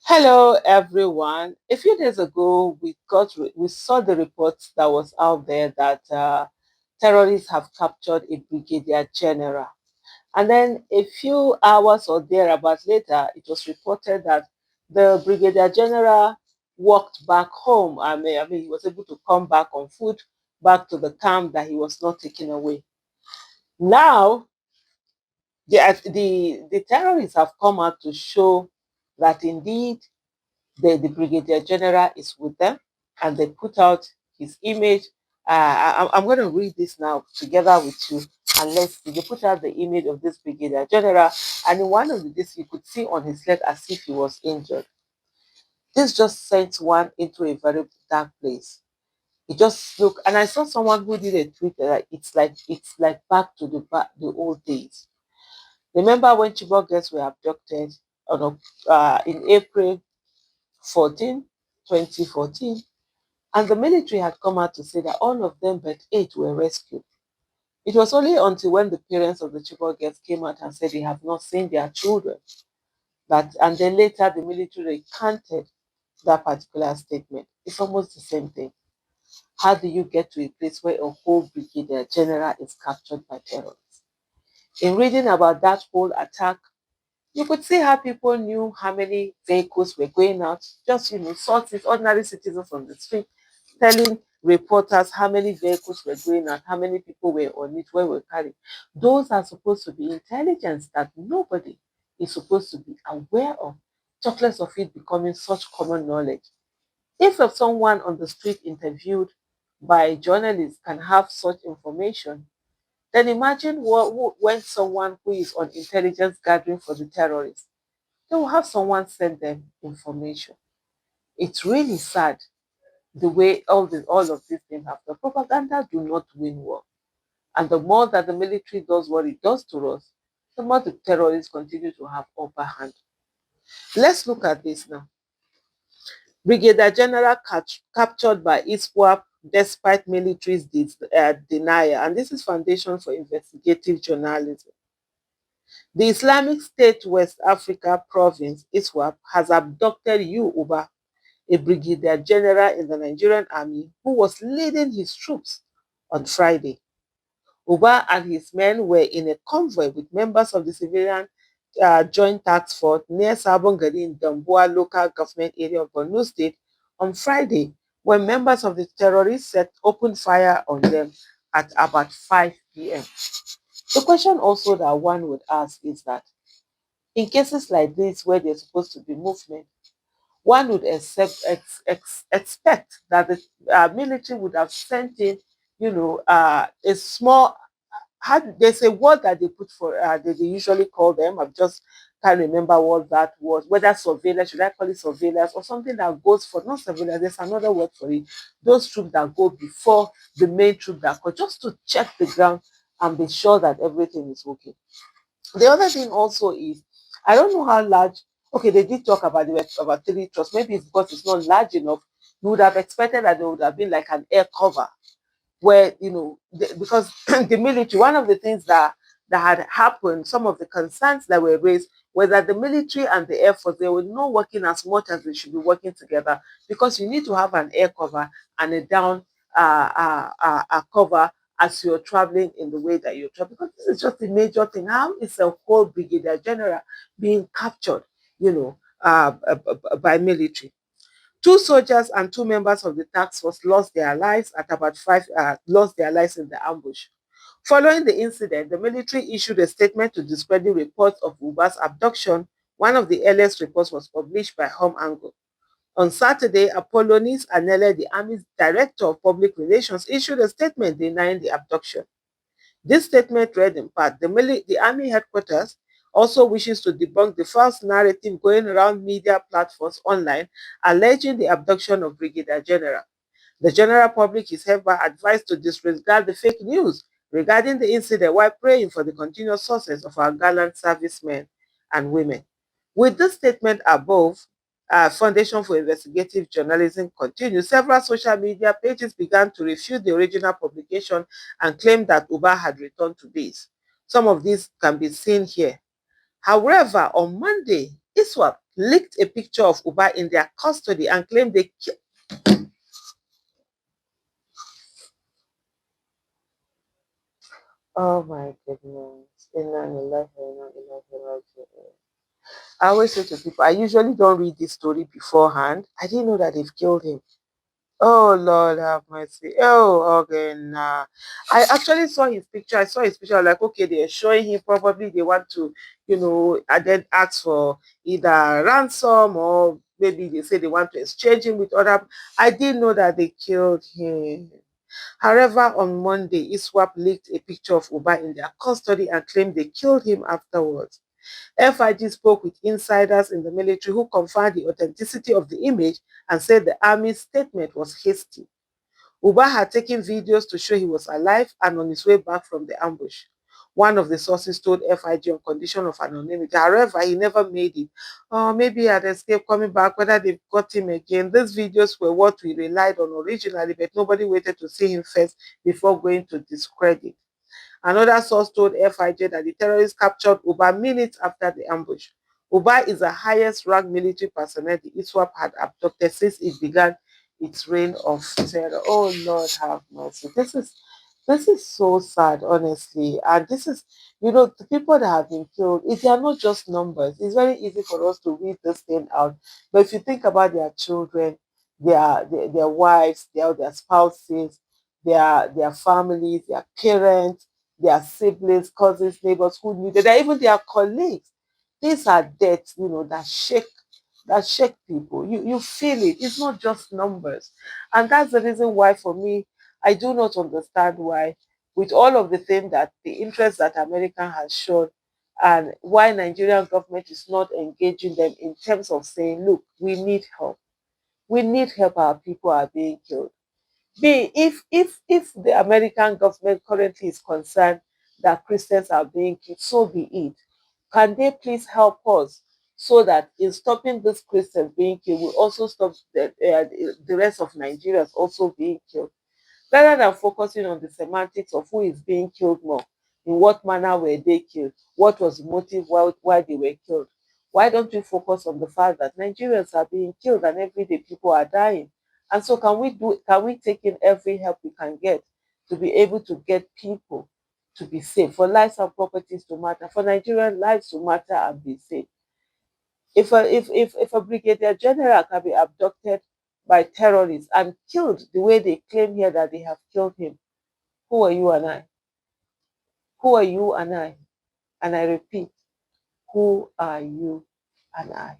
Hello, everyone. A few days ago, we saw the reports that was out there that terrorists have captured a brigadier general, and then a few hours or thereabouts later, it was reported that the brigadier general walked back home. I mean, he was able to come back on foot back to the camp that he was not taken away. Now, the terrorists have come out to show that indeed the brigadier general is with them, and they put out his image. I'm going to read this now together with you, and let's see. They put out the image of this brigadier general, and in one of this you could see on his leg as if he was injured. This just sent one into a very dark place. It just look, and I saw someone who did a tweet that it's like back to the old days. Remember when Chibok girls were abducted in April 14, 2014, and the military had come out to say that all of them but 8 were rescued. It was only until when the parents of the Chibok girls came out and said they have not seen their children and then later the military recanted that particular statement. It's almost the same thing. How do you get to a place where a whole brigadier general is captured by terrorists? In reading about that whole attack, you could see how people knew how many vehicles were going out, just sources, ordinary citizens on the street, telling reporters how many vehicles were going out, how many people were on it, where were carrying. Those are supposed to be intelligence that nobody is supposed to be aware of, talk less of it becoming such common knowledge. If someone on the street interviewed by journalists can have such information, then imagine when someone who is on intelligence gathering for the terrorists, they will have someone send them information. It's really sad the way all of these things happen. Propaganda do not win war. And the more that the military does what it does to us, the more the terrorists continue to have upper hand. Let's look at this now. Brigadier General captured by ISWAP despite military's denial. And this is Foundation for Investigative Journalism. The Islamic State West Africa Province, ISWAP, has abducted Uba, a brigadier general in the Nigerian army who was leading his troops on Friday. Uba and his men were in a convoy with members of the civilian joint task force near Sabongari in Damboa local government area of Borno State on Friday when members of the terrorists opened fire on them at about 5 p.m. The question also that one would ask is that in cases like this where there's supposed to be movement, one would expect that the military would have sent in, a small. There's a word that they put for they usually call them. I just can't remember what that was. Whether surveillance, should I call it surveillance or something that goes for not surveillance? There's another word for it. Those troops that go before the main troop that go just to check the ground and be sure that everything is okay. The other thing also is, I don't know how large. Okay, they did talk about the about 3 trusts. Maybe it's because it's not large enough. You would have expected that there would have been like an air cover where because the military. One of the things that had happened, some of the concerns that were raised, were that the military and the air force, they were not working as much as they should be working together, because you need to have an air cover and a down cover as you're traveling in the way that you're traveling. Because this is just a major thing. How is a whole brigadier general being captured, by military? 2 soldiers and 2 members of the task force lost their lives at about lost their lives in the ambush. Following the incident, the military issued a statement to discredit reports of Uba's abduction. One of the earliest reports was published by Home Angle. On Saturday, Apollonis Anele, the Army's Director of Public Relations, issued a statement denying the abduction. This statement read in part, the Army headquarters also wishes to debunk the false narrative going around media platforms online alleging the abduction of Brigadier General. The general public is hereby advised to disregard the fake news regarding the incident while praying for the continuous success of our gallant servicemen and women. With this statement above, Foundation for Investigative Journalism continues. Several social media pages began to refute the original publication and claim that Uba had returned to base. Some of these can be seen here. However, on Monday, ISWAP leaked a picture of Uba in their custody and claimed they killed. Oh my goodness. Inna lillahi wa inna ilaihi raji'un. I always say to people, I usually don't read this story beforehand. I didn't know that they've killed him. Oh Lord have mercy. Oh, okay, nah. I actually saw his picture. I saw his picture. I was like, okay, they're showing him. Probably they want to, and then ask for either ransom or maybe they say they want to exchange him with other. I didn't know that they killed him. However, on Monday, ISWAP leaked a picture of Uba in their custody and claimed they killed him afterwards. FIG spoke with insiders in the military who confirmed the authenticity of the image and said the army's statement was hasty. Uba had taken videos to show he was alive and on his way back from the ambush. One of the sources told FIG on condition of anonymity. However, he never made it. Or maybe he had escaped coming back, whether they've got him again. These videos were what we relied on originally, but nobody waited to see him first before going to discredit. Another source told FIJ that the terrorists captured Uba minutes after the ambush. Uba is the highest ranked military personnel the ISWAP had abducted since it began its reign of terror. Oh Lord have mercy. This is so sad, honestly. And this is, the people that have been killed, they are not just numbers. It's very easy for us to read this thing out. But if you think about their children, their wives, their spouses, their families, their parents, their siblings, cousins, neighbors who knew them, even their colleagues. These are deaths, that shake people. You feel it. It's not just numbers. And that's the reason why for me, I do not understand why, with all of the things that the interest that America has shown, and why Nigerian government is not engaging them in terms of saying, look, we need help. We need help. Our people are being killed. If the American government currently is concerned that Christians are being killed, so be it. Can they please help us so that in stopping these Christians being killed, we also stop the rest of Nigerians also being killed? Rather than focusing on the semantics of who is being killed more, in what manner were they killed, what was the motive why they were killed, why don't we focus on the fact that Nigerians are being killed and every day people are dying? And so can we take in every help we can get to be able to get people to be safe, for lives and properties to matter, for Nigerian lives to matter and be safe? If a brigadier general can be abducted by terrorists and killed the way they claim here that they have killed him, who are you and I? Who are you and I? And I repeat, who are you and I?